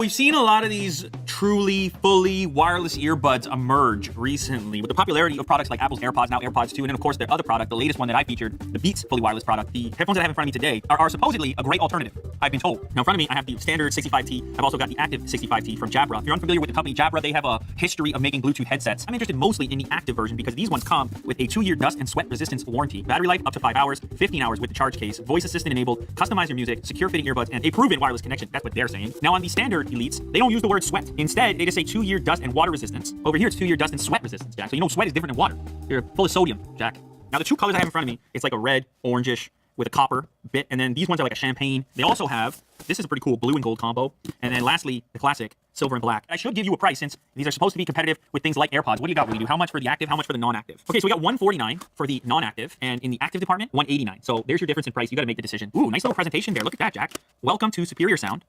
We've seen a lot of these truly, fully wireless earbuds emerge recently with the popularity of products like Apple's AirPods, now AirPods 2, and then of course their other product, the latest one that I featured, the Beats fully wireless product. The headphones that I have in front of me today are supposedly a great alternative, I've been told. Now in front of me, I have the standard 65T. I've also got the active 65T from Jabra. If you're unfamiliar with the company Jabra, they have a history of making Bluetooth headsets. I'm interested mostly in the active version because these ones come with a 2-year dust and sweat resistance warranty, battery life up to 5 hours, 15 hours with the charge case, voice assistant enabled, customize your music, secure fitting earbuds, and a proven wireless connection. That's what they're saying. Now on the standard Elites, they don't use the word sweat. Instead, they just say 2-year dust and water resistance. Over here, it's 2-year dust and sweat resistance, Jack. So you know sweat is different than water. You're full of sodium, Jack. Now the two colors I have in front of me, it's like a red, orangish with a copper bit, and then these ones are like a champagne. They also have, this is a pretty cool blue and gold combo, and then lastly, the classic silver and black. I should give you a price since these are supposed to be competitive with things like AirPods. What do you got? What do you do? How much for the active? How much for the non-active? Okay, so we got $149 for the non-active, and in the active department, $189. So there's your difference in price. You got to make the decision. Ooh, nice little presentation there. Look at that, Jack. Welcome to superior sound.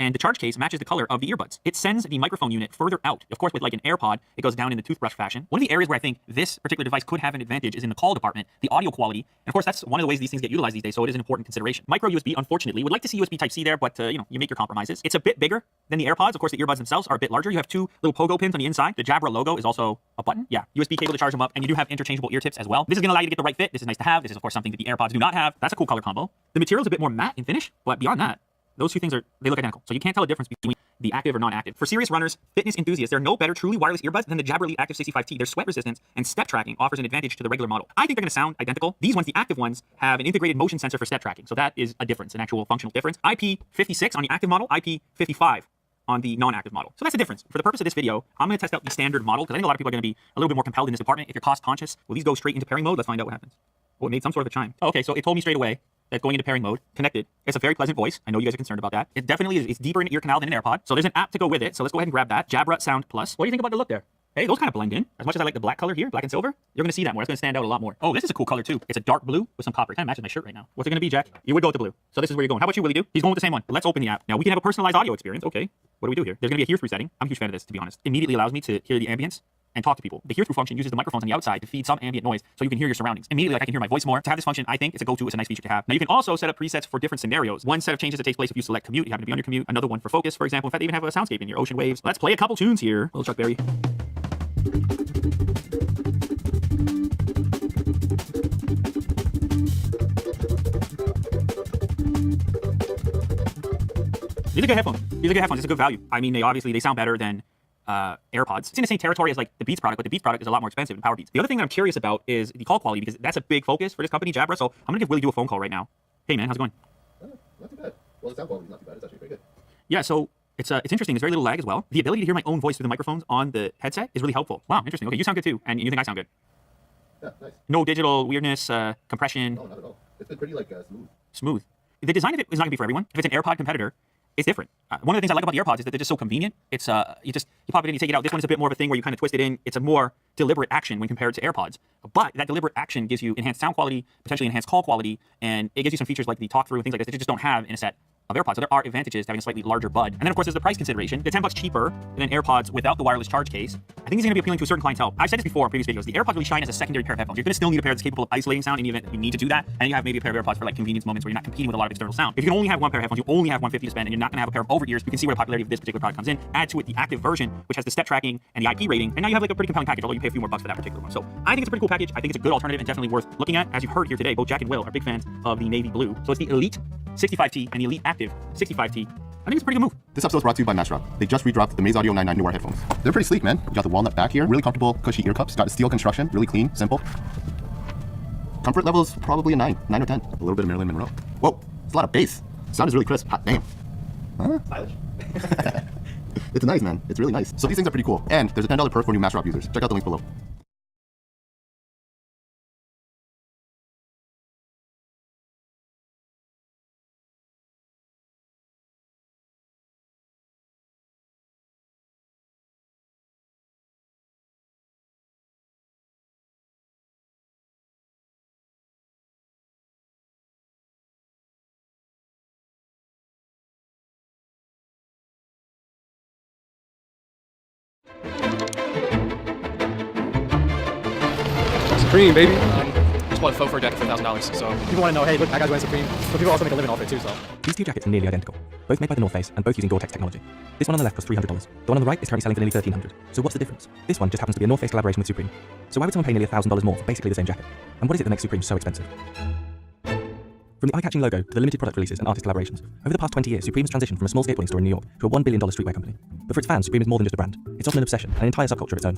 And the charge case matches the color of the earbuds. It sends the microphone unit further out. Of course, with like an AirPod, it goes down in the toothbrush fashion. One of the areas where I think this particular device could have an advantage is in the call department, the audio quality. And of course, that's one of the ways these things get utilized these days, so it is an important consideration. Micro USB, unfortunately, would like to see USB Type-C there, but you know, you make your compromises. It's a bit bigger than the AirPods. Of course, the earbuds themselves are a bit larger. You have 2 little pogo pins on the inside. The Jabra logo is also a button. Yeah, USB cable to charge them up, and you do have interchangeable ear tips as well. This is gonna allow you to get the right fit. This is nice to have. This is, of course, something that the AirPods do not have. That's a cool color combo. The material is a bit more matte in finish, but beyond that, those two things they look identical. So you can't tell the difference between the active or non-active. For serious runners, fitness enthusiasts, there are no better truly wireless earbuds than the Jabra Elite Active 65T. Their sweat resistance and step tracking offers an advantage to the regular model. I think they're going to sound identical. These ones, the active ones, have an integrated motion sensor for step tracking. So that is a difference, an actual functional difference. IP56 on the active model, IP55 on the non-active model. So that's the difference. For the purpose of this video, I'm going to test out the standard model because I think a lot of people are going to be a little bit more compelled in this department. If you're cost conscious, will these go straight into pairing mode? Let's find out what happens. Oh, it made some sort of a chime. Oh, okay, so it told me straight away that going into pairing mode, connected. It's a very pleasant voice. I know you guys are concerned about that. It definitely is. It's deeper in the ear canal than an AirPod. So there's an app to go with it. So let's go ahead and grab that. Jabra Sound Plus. What do you think about the look there? Hey, those kind of blend in. As much as I like the black color here, black and silver, you're going to see that more. It's going to stand out a lot more. Oh, this is a cool color too. It's a dark blue with some copper. It kind of matches my shirt right now. What's it going to be, Jack? You would go with the blue. So this is where you're going. How about you, Willie Do? He's going with the same one. Let's open the app. Now we can have a personalized audio experience. Okay. What do we do here? There's going to be a hear-through setting. I'm a huge fan of this, to be honest. Immediately allows me to hear the ambience and talk to people. The hear-through function uses the microphones on the outside to feed some ambient noise so you can hear your surroundings. Immediately, like I can hear my voice more. To have this function, I think it's a go-to. It's a nice feature to have. Now you can also set up presets for different scenarios. One set of changes that takes place if you select commute. You happen to be on your commute. Another one for focus, for example. In fact, they even have a soundscape in your ocean waves. Let's play a couple tunes here. Little Chuck Berry. These are good headphones. These are good headphones. It's a good value. I mean, they sound better than AirPods. It's in the same territory as like the Beats product, but the Beats product is a lot more expensive than Power Beats. The other thing that I'm curious about is the call quality because that's a big focus for this company, Jabra. So I'm gonna give Willie Do a phone call right now. Hey man, how's it going? Not too bad. Well, the sound quality is not too bad. It's actually pretty good. Yeah, so it's interesting. There's very little lag as well. The ability to hear my own voice through the microphones on the headset is really helpful. Wow, interesting. Okay, you sound good too, and you think I sound good. Yeah, nice. No digital weirdness, compression. No, not at all. It's been pretty like smooth. Smooth. The design of it is not gonna be for everyone. If it's an AirPod competitor, it's different. One of the things I like about the AirPods is that they're just so convenient. It's you pop it in, you take it out. This one is a bit more of a thing where you kind of twist it in. It's a more deliberate action when compared to AirPods. But that deliberate action gives you enhanced sound quality, potentially enhanced call quality, and it gives you some features like the talk through and things like this that you just don't have in a set of AirPods. So there are advantages to having a slightly larger bud. And then of course there's the price consideration. They're $10 cheaper than AirPods without the wireless charge case. I think these are gonna be appealing to a certain clientele. I've said this before in previous videos. The AirPods really shine as a secondary pair of headphones. You're gonna still need a pair that's capable of isolating sound in the event that you need to do that. And you have maybe a pair of AirPods for like convenience moments where you're not competing with a lot of external sound. If you can only have one pair of headphones, you only have $150 to spend, and you're not gonna have a pair of over ears, you can see where the popularity of this particular product comes in. Add to it the active version, which has the step tracking and the IP rating, and now you have like a pretty compelling package, although you pay a few more bucks for that particular one. So I think it's a pretty cool package. I think it's a good alternative and definitely worth looking at. As you've heard here today, both Jack and Will are big fans of the navy blue. So it's the Elite 65T and the Elite Active 65T. I think it's a pretty good move. This episode is brought to you by Matchrock. They just redropped the Maze Audio 99 Noir headphones. They're pretty sleek, man. You got the walnut back here, really comfortable, cushy ear cups. Got a steel construction, really clean, simple. Comfort level is probably a 9 or 10. A little bit of Marilyn Monroe. Whoa, it's a lot of bass. Sound is really crisp. Hot damn. Huh? Stylish. It's nice, man. It's really nice. So these things are pretty cool. And there's a $10 perk for new Matchrock users. Check out the link below. Supreme, baby. bought a faux fur jacket for $1,000. So People want to know, hey, look, that guy's wearing Supreme. But people also make a living off it too, so. These two jackets are nearly identical, both made by the North Face and both using Gore-Tex technology. This one on the left costs $300. The one on the right is currently selling for nearly $1,300. So what's the difference? This one just happens to be a North Face collaboration with Supreme. So why would someone pay nearly $1,000 more for basically the same jacket? And what is it that makes Supreme so expensive? From the eye-catching logo to the limited product releases and artist collaborations, over the past 20 years, Supreme has transitioned from a small skateboarding store in New York to a $1 billion streetwear company. But for its fans, Supreme is more than just a brand. It's often an obsession, an entire subculture of its own.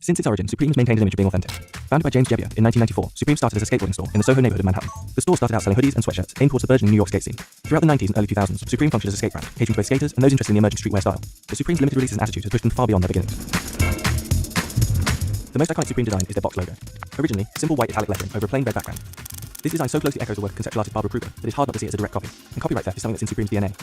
Since its origin, Supreme has maintained an image of being authentic. Founded by James Jebbia in 1994, Supreme started as a skateboarding store in the Soho neighborhood of Manhattan. The store started out selling hoodies and sweatshirts aimed towards the burgeoning New York skate scene. Throughout the 90s and early 2000s, Supreme functioned as a skate brand, catering to both skaters and those interested in the emerging streetwear style. But Supreme's limited releases and attitude has pushed them far beyond their beginnings. The most iconic Supreme design is their box logo. Originally, simple white italic lettering over a plain red background. This design so closely echoes the work of conceptual artist Barbara Kruger that it's hard not to see it as a direct copy, and copyright theft is something that's in Supreme's DNA.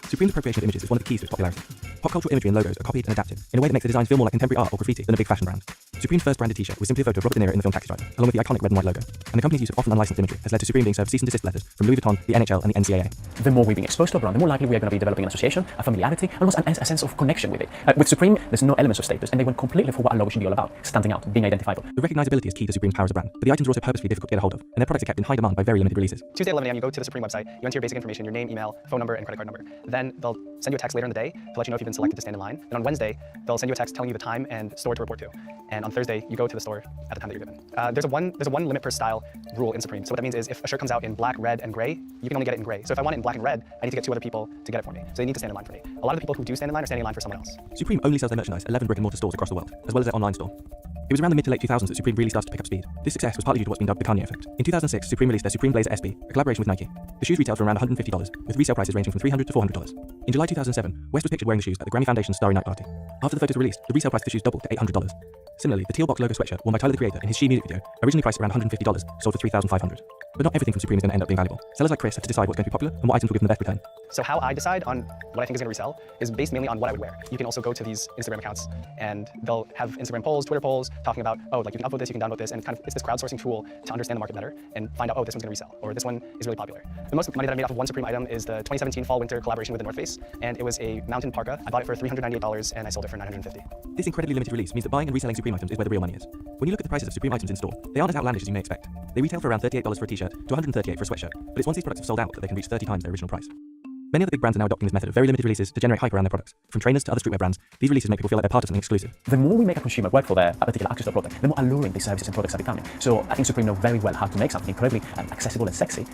Supreme's appropriation of images is one of the keys to its popularity. Pop cultural imagery and logos are copied and adapted in a way that makes the design feel more like contemporary art or graffiti than a big fashion brand. Supreme's first branded t-shirt was simply a photo of Robert De Niro in the film Taxi Driver, along with the iconic red and white logo. And the company's use of often unlicensed imagery has led to Supreme being served cease and desist letters from Louis Vuitton, the NHL, and the NCAA. The more we've been exposed to a brand, the more likely we are going to be developing an association, a familiarity, and also a sense of connection with it. With Supreme, there's no elements of status, and they went completely for what a logo should be all about, standing out, being identifiable. The recognizability is key to Supreme's power as a brand, but the items are also purposefully difficult to get a hold of, and their products are kept in high demand by very limited releases. Tuesday at 11 a.m. you go to the Supreme website, you enter your basic information, your name, email, phone number, and credit card number. Then they'll send you a text later in the day to let you know if you've been selected to stand in line. And on Wednesday, they'll send you a text telling you the time and store to report to. And on Thursday, you go to the store at the time that you're given. There's a one limit per style rule in Supreme. So what that means is if a shirt comes out in black, red, and gray, you can only get it in gray. So if I want it in black and red, I need to get 2 other people to get it for me. So they need to stand in line for me. A lot of the people who do stand in line are standing in line for someone else. Supreme only sells their merchandise at 11 brick-and-mortar stores across the world, as well as their online store. It was around the mid to late 2000s that Supreme really started to pick up speed. This success was partly due to what's been dubbed the Kanye effect. In 2006, Supreme released their Supreme Blazer SB, a collaboration with Nike. The shoes retailed for around $150, with resale prices ranging from $300 to $400. In July 2007, West was pictured wearing the shoes at the Grammy Foundation's Starry Night party. After the photos were released, the resale price of the shoes doubled to $800. Similarly, the teal box logo sweatshirt worn by Tyler the Creator in his She music video, originally priced around $150, sold for $3,500. But not everything from Supreme is going to end up being valuable. Sellers like Chris have to decide what's going to be popular and what items will give them the best return. So how I decide on what I think is going to resell is based mainly on what I would wear. You can also go to these Instagram accounts and they'll have Instagram polls, Twitter polls, talking about, oh, like you can upvote this, you can downvote this, and kind of it's this crowdsourcing tool to understand the market better and find out, oh, this one's going to resell, or this one is really popular. The most money that I made off of one Supreme item is the 2017 fall-winter collaboration with the North Face, and it was a mountain parka. I bought it for $398 and I sold it for $950. This incredibly limited release means that buying and reselling Supreme items is where the real money is. When you look at the prices of Supreme items in store, they aren't as outlandish as you may expect. They retail for around $38 for a t-shirt to $138 for a sweatshirt, but it's once these products have sold out that they can reach 30 times their original price. Many other big brands are now adopting this method of very limited releases to generate hype around their products. From trainers to other streetwear brands, these releases make people feel like they're part of something exclusive. The more we make a consumer work for a particular access to a product, the more alluring these services and products are becoming. So I think Supreme know very well how to make something incredibly accessible and sexy,